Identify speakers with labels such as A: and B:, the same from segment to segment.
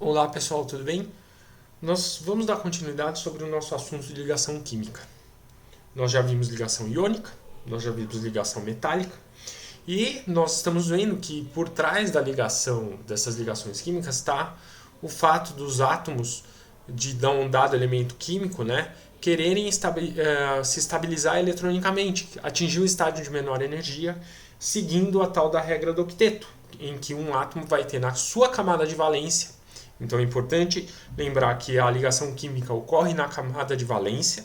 A: Olá pessoal, tudo bem? Nós vamos dar continuidade sobre o nosso assunto de ligação química. Nós já vimos ligação iônica, nós já vimos ligação metálica e nós estamos vendo que por trás da ligação dessas ligações químicas está o fato dos átomos de um dado elemento químico, quererem se estabilizar eletronicamente, atingir o estágio de menor energia, seguindo a tal da regra do octeto, em que um átomo vai ter na sua camada de valência. Então é importante lembrar que a ligação química ocorre na camada de valência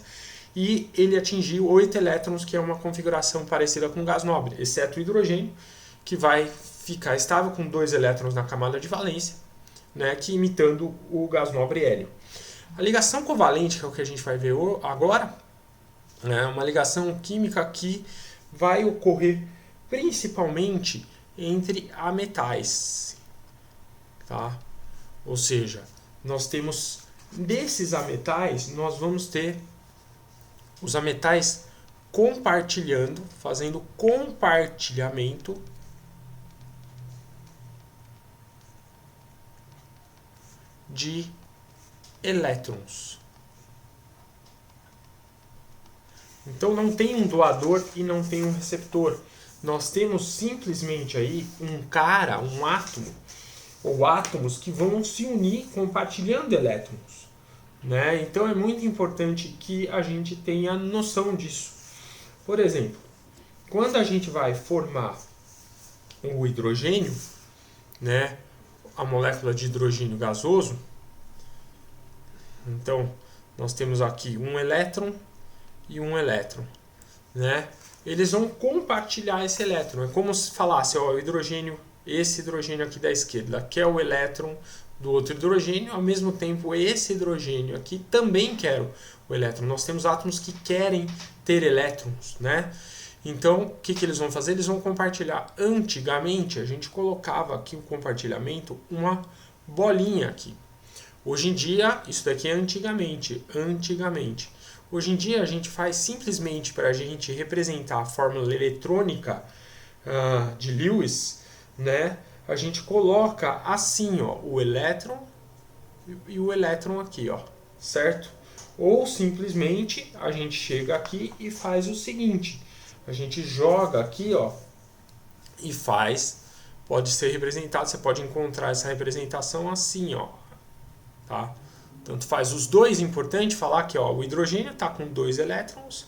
A: e ele atingiu 8 elétrons, que é uma configuração parecida com o gás nobre, exceto o hidrogênio, que vai ficar estável com 2 elétrons na camada de valência, que imitando o gás nobre hélio. A ligação covalente, que é o que a gente vai ver agora, é uma ligação química que vai ocorrer principalmente entre ametais, tá? Ou seja, nós temos desses ametais, nós vamos ter os ametais compartilhando, fazendo compartilhamento de elétrons. Então não tem um doador e não tem um receptor. Nós temos simplesmente aí um átomo, ou átomos que vão se unir compartilhando elétrons. Então é muito importante que a gente tenha noção disso. Por exemplo, quando a gente vai formar o hidrogênio, a molécula de hidrogênio gasoso, então nós temos aqui um elétron e um elétron. Eles vão compartilhar esse elétron. É como se falasse, o hidrogênio, esse hidrogênio aqui da esquerda, que é o elétron do outro hidrogênio, ao mesmo tempo esse hidrogênio aqui também quer o elétron. Nós temos átomos que querem ter elétrons, Então, o que eles vão fazer? Eles vão compartilhar. Antigamente, a gente colocava aqui o compartilhamento uma bolinha aqui. Hoje em dia, isso daqui é antigamente. Hoje em dia, a gente faz simplesmente para a gente representar a fórmula eletrônica de Lewis, a gente coloca assim, o elétron e o elétron aqui, certo? Ou simplesmente a gente chega aqui e faz o seguinte, a gente joga aqui, e faz, pode ser representado, você pode encontrar essa representação assim, tá? Tanto faz os dois, importante falar que o hidrogênio está com 2 elétrons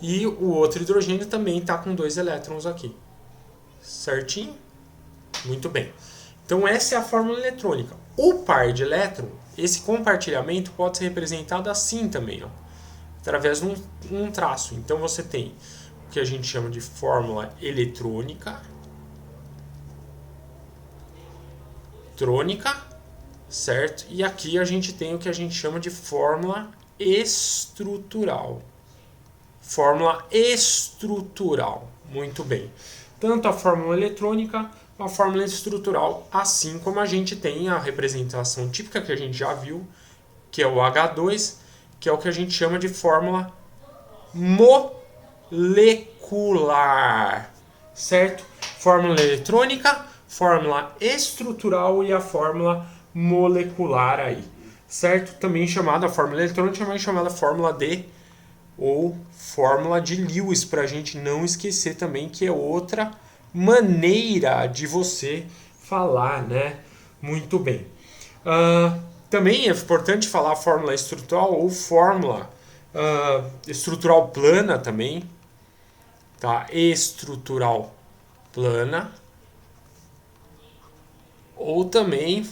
A: e o outro hidrogênio também está com 2 elétrons aqui, certinho? Muito bem. Então essa é a fórmula eletrônica. O par de elétron, esse compartilhamento pode ser representado assim também, através de um traço. Então você tem o que a gente chama de fórmula eletrônica, certo? E aqui a gente tem o que a gente chama de fórmula estrutural. Fórmula estrutural. Muito bem. Tanto a fórmula eletrônica, a fórmula estrutural, assim como a gente tem a representação típica que a gente já viu, que é o H2, que é o que a gente chama de fórmula molecular, certo? Fórmula eletrônica, fórmula estrutural e a fórmula molecular aí, certo? Também chamada, a fórmula eletrônica também chamada fórmula D ou fórmula de Lewis, para a gente não esquecer também, que é outra maneira de você falar, Muito bem. Também é importante falar fórmula estrutural ou fórmula estrutural plana também, tá? Estrutural plana. Ou também,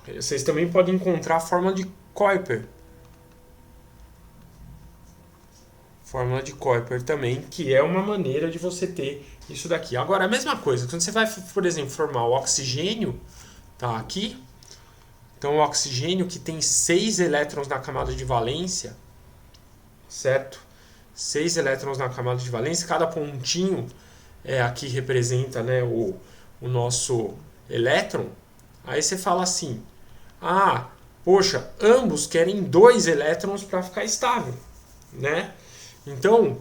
A: vocês também podem encontrar a fórmula de Kuiper. Fórmula de Kuiper também, que é uma maneira de você ter isso daqui. Agora, a mesma coisa, quando você vai, por exemplo, formar o oxigênio, tá aqui. Então, o oxigênio que tem 6 elétrons na camada de valência, certo? 6 elétrons na camada de valência, cada pontinho aqui representa o nosso elétron. Aí você fala assim, poxa, ambos querem 2 elétrons para ficar estável, Então,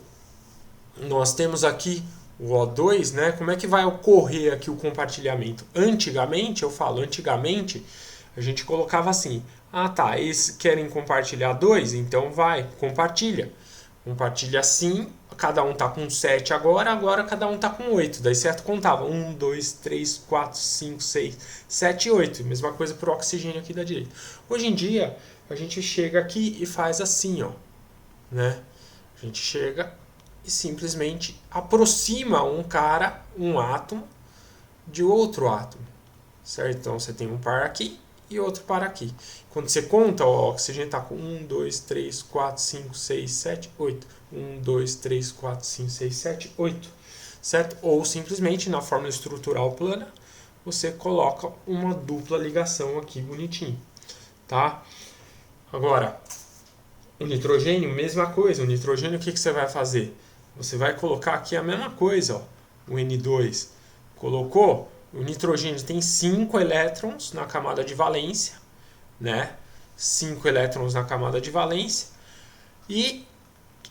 A: nós temos aqui o O2, Como é que vai ocorrer aqui o compartilhamento? Antigamente, a gente colocava assim: ah tá, eles querem compartilhar 2, então vai, compartilha. Compartilha assim, cada um tá com 7 agora cada um tá com 8. Daí certo contava 1, 2, 3, 4, 5, 6, 7 e 8. Mesma coisa pro oxigênio aqui da direita. Hoje em dia, a gente chega aqui e faz assim, ó, né? A gente chega e simplesmente aproxima um átomo de outro átomo, certo? Então você tem um par aqui e outro par aqui. Quando você conta, o oxigênio está com 1, 2, 3, 4, 5, 6, 7, 8. 1, 2, 3, 4, 5, 6, 7, 8. Certo? Ou simplesmente na fórmula estrutural plana, você coloca uma dupla ligação aqui bonitinho. Tá? Agora, o nitrogênio, mesma coisa. O nitrogênio, o que você vai fazer? Você vai colocar aqui a mesma coisa, ó, o N2. Colocou, o nitrogênio tem 5 elétrons na camada de valência, né? 5 elétrons na camada de valência. E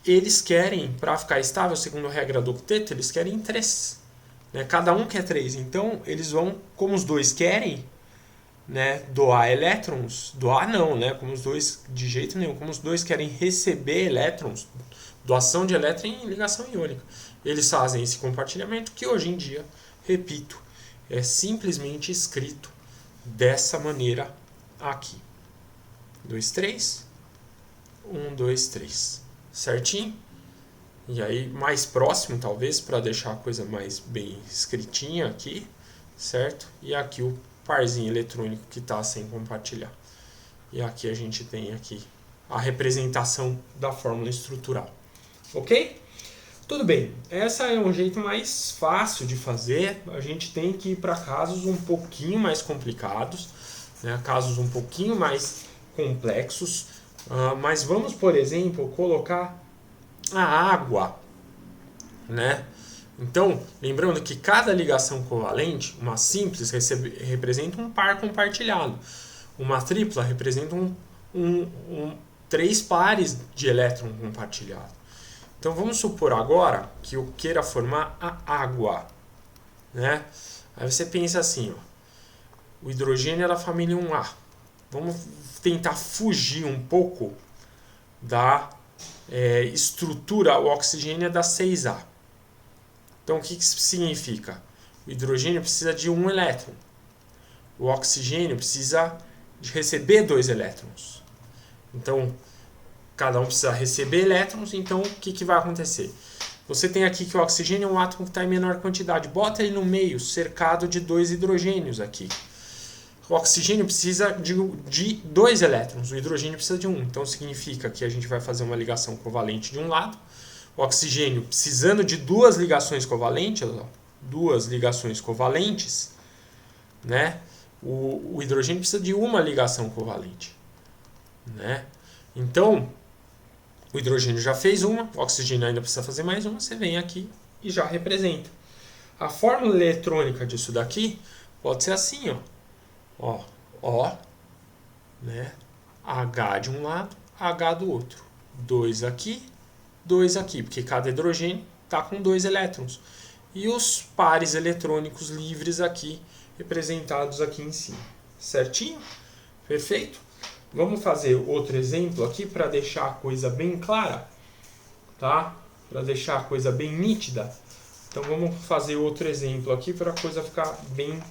A: eles querem, para ficar estável, segundo a regra do octeto, eles querem 3. Né? Cada um quer 3. Então, eles vão, como os dois querem, né, doar elétrons, doar não, né, como os dois, de jeito nenhum, como os dois querem receber elétrons, doação de elétron em ligação iônica, eles fazem esse compartilhamento que hoje em dia, repito, é simplesmente escrito dessa maneira aqui. 2, 3, 1, 2, 3, certinho? E aí mais próximo talvez, para deixar a coisa mais bem escritinha aqui, certo? E aqui o parzinho eletrônico que está sem compartilhar. E aqui a gente tem aqui a representação da fórmula estrutural. Ok? Tudo bem, essa é um jeito mais fácil de fazer. A gente tem que ir para casos um pouquinho mais complicados, né? Casos um pouquinho mais complexos. Mas vamos, por exemplo, colocar a água, né? Então, lembrando que cada ligação covalente, uma simples representa um par compartilhado. Uma tripla representa 3 pares de elétron compartilhado. Então, vamos supor agora que eu queira formar a água. Né? Aí você pensa assim, ó, o hidrogênio é da família 1A. Vamos tentar fugir um pouco da estrutura, o oxigênio é da 6A. Então, o que isso significa? O hidrogênio precisa de 1 elétron. O oxigênio precisa de receber 2 elétrons. Então, cada um precisa receber elétrons. Então, o que vai acontecer? Você tem aqui que o oxigênio é um átomo que está em menor quantidade. Bota ele no meio, cercado de 2 hidrogênios aqui. O oxigênio precisa de 2 elétrons. O hidrogênio precisa de 1. Então, significa que a gente vai fazer uma ligação covalente de um lado. O oxigênio precisando de 2 ligações covalentes, ó, 2 ligações covalentes, né? O hidrogênio precisa de uma ligação covalente, né? Então, o hidrogênio já fez uma, o oxigênio ainda precisa fazer mais uma, você vem aqui e já representa. A fórmula eletrônica disso daqui pode ser assim, ó, O, né? H de um lado, H do outro. 2 aqui, 2 aqui, porque cada hidrogênio está com 2 elétrons. E os pares eletrônicos livres aqui, representados aqui em cima. Certinho? Perfeito? Vamos fazer outro exemplo aqui para deixar a coisa bem clara. Tá? Para deixar a coisa bem nítida. Então vamos fazer outro exemplo aqui para a coisa ficar bem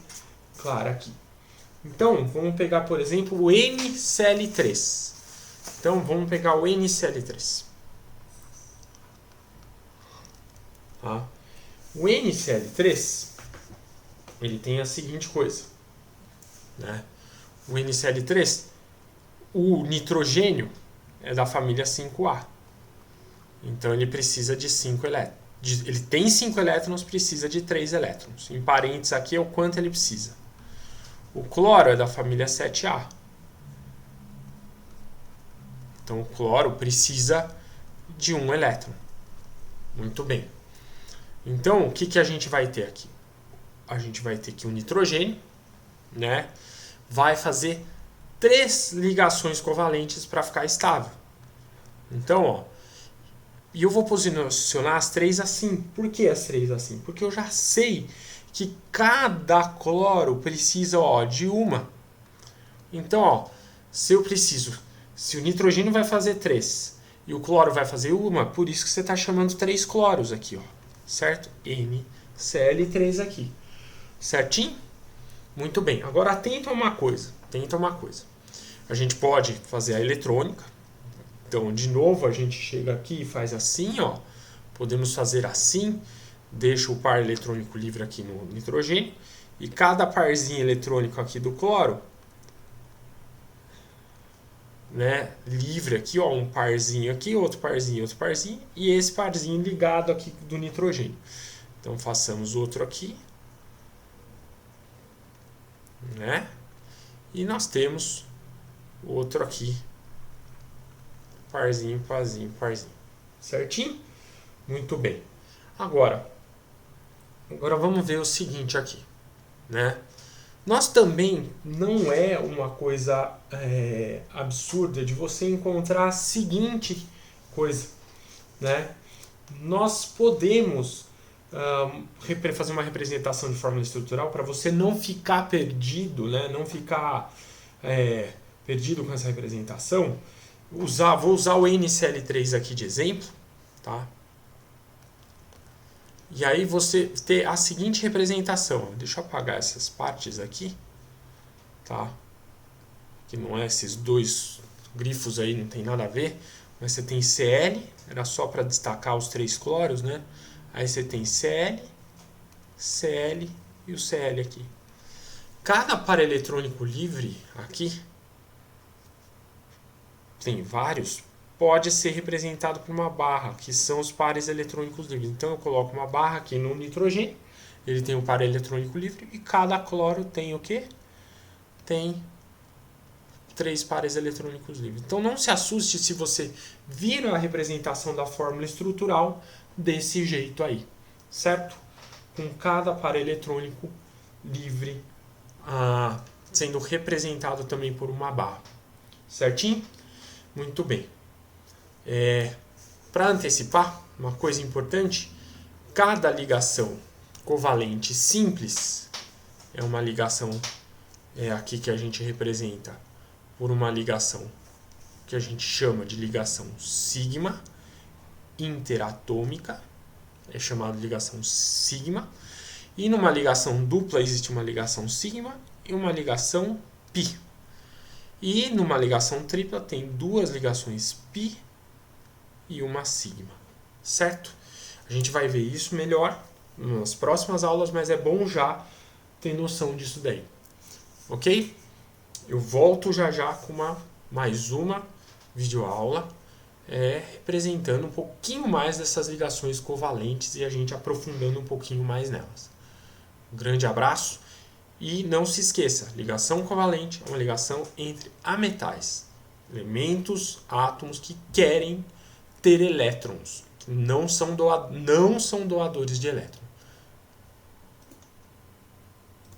A: clara aqui. Então, vamos pegar, por exemplo, o NCl3. Então, vamos pegar o NCl3. Tá? O NCl3, ele tem a seguinte coisa. Né? O NCl3, o nitrogênio é da família 5A. Então, ele precisa de 5 elétrons. Ele tem 5 elétrons, precisa de 3 elétrons. Em parênteses aqui é o quanto ele precisa. O cloro é da família 7A. Então, o cloro precisa de 1 elétron. Muito bem. Então, o que a gente vai ter aqui? A gente vai ter que o nitrogênio, né, vai fazer 3 ligações covalentes para ficar estável. Então, ó, e eu vou posicionar as 3 assim. Por que as 3 assim? Porque eu já sei que cada cloro precisa, ó, de uma. Então, ó, se eu preciso, se o nitrogênio vai fazer 3 e o cloro vai fazer 1, por isso que você está chamando 3 cloros aqui, ó, certo? NCl3 aqui, certinho? Muito bem. Agora atenta a uma coisa, A gente pode fazer a eletrônica. Então, de novo, a gente chega aqui e faz assim, ó. Podemos fazer assim, deixa o par eletrônico livre aqui no nitrogênio e cada parzinho eletrônico aqui do cloro, né, livre aqui, ó, um parzinho aqui, outro parzinho, e esse parzinho ligado aqui do nitrogênio. Então façamos outro aqui, né? E nós temos outro aqui, parzinho. Certinho? Muito bem. Agora vamos ver o seguinte aqui, né? Nós também não é uma coisa absurda de você encontrar a seguinte coisa, né? Nós podemos fazer uma representação de fórmula estrutural para você não ficar perdido, né? Não ficar perdido com essa representação. Vou usar o NCl3 aqui de exemplo, tá? E aí você ter a seguinte representação. Deixa eu apagar essas partes aqui, tá? Que não é esses dois grifos aí, não tem nada a ver. Mas você tem Cl, era só para destacar os 3 cloros, né? Aí você tem Cl, Cl e o Cl aqui. Cada par eletrônico livre aqui, tem vários, pode ser representado por uma barra, que são os pares eletrônicos livres. Então eu coloco uma barra aqui no nitrogênio, ele tem um par eletrônico livre, e cada cloro tem o quê? Tem 3 pares eletrônicos livres. Então não se assuste se você vira a representação da fórmula estrutural desse jeito aí, certo? Com cada par eletrônico livre sendo representado também por uma barra, certinho? Muito bem. Para antecipar, uma coisa importante, cada ligação covalente simples é uma ligação aqui que a gente representa por uma ligação que a gente chama de ligação sigma interatômica, é chamada de ligação sigma, e numa ligação dupla existe uma ligação sigma e uma ligação pi. E numa ligação tripla tem 2 ligações π e uma sigma, certo? A gente vai ver isso melhor nas próximas aulas, mas é bom já ter noção disso daí, ok? Eu volto já com mais uma videoaula representando um pouquinho mais dessas ligações covalentes e a gente aprofundando um pouquinho mais nelas. Um grande abraço. E não se esqueça, ligação covalente é uma ligação entre ametais, elementos, átomos que querem ter elétrons, que não são doadores de elétrons.